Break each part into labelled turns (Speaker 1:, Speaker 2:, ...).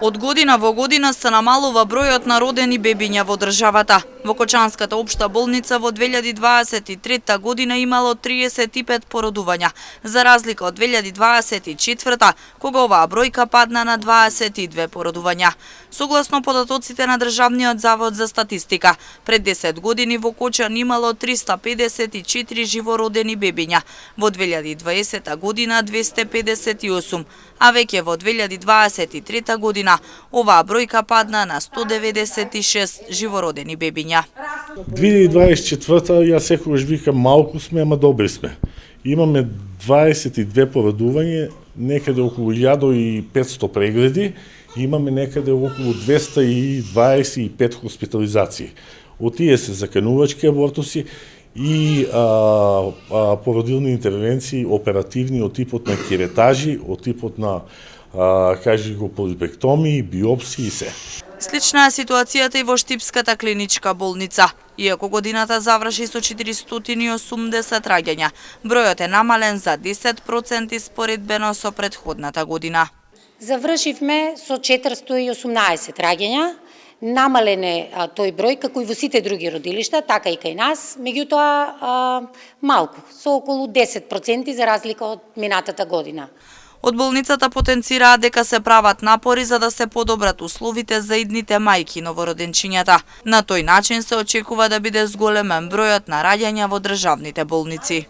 Speaker 1: Од година во година се намалува бројот на родени бебиња во државата. Во Кочанската општа болница во 2023 година имало 35 породувања, за разлика од 2024 кога оваа бројка падна на 22 породувања. Согласно податоците на Државниот завод за статистика, пред 10 години во Кочан имало 354 живородени бебиња, во 2020 година 258, а веќе во 2023 година оваа бројка падна на 196 живородени бебиња.
Speaker 2: 2024 ја секогаш викам малку сме, ама добри сме. Имаме 22 породување, некаде околу 1500 прегледи, имаме некаде околу 225 хоспитализации. Од тие се заканувачки абортуси и породилни интервенции, оперативни од типот на керетажи, од типот на кажи го полипектомии, биопсии и се.
Speaker 1: Слична е ситуацијата и во Штипската клиничка болница. Иако годината заврши со 480 раѓања, бројот е намален за 10% споредбено со претходната година.
Speaker 3: Завршивме со 418 раѓања, намален е тој број како и во сите други родилишта, така и кај нас, меѓутоа малку, со околу 10% за разлика од минатата година.
Speaker 1: Од болницата потенцираат дека се прават напори за да се подобрат условите за идните мајки новороденчињата. На тој начин се очекува да биде зголемен бројот на раѓања во државните болници.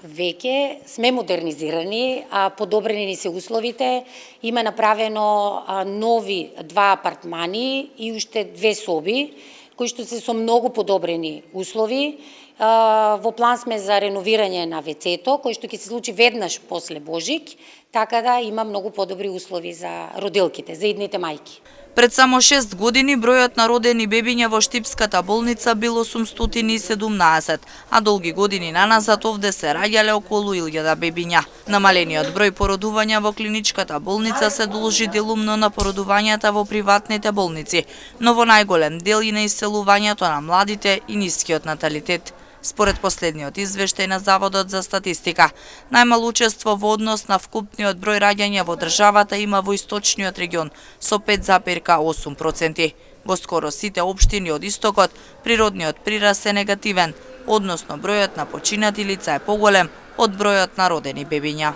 Speaker 3: Веќе сме модернизирани, подобрени ни се условите, има направено нови 2 апартмани и уште 2 соби, кои што се со многу подобрени услови. Во план сме за реновирање на WC-то, кој што ќе се случи веднаш после Божик, така да има многу подобри услови за родилките, за идните мајки.
Speaker 1: Пред само 6 години бројот на родени бебиња во Штипската болница бил 817, а долги години наназад овде се раѓале околу 1000 бебиња. Намалениот број породувања во клиничката болница се должи делумно на породувањата во приватните болници, но во најголем дел и на иселувањето на младите и нискиот наталитет. Според последниот извештај на Заводот за статистика, најмало учество во однос на вкупниот број раѓања во државата има во источниот регион со 5,8%. Во скоро сите општини од истокот, природниот прираст е негативен, односно бројот на починати лица е поголем од бројот на родени бебиња.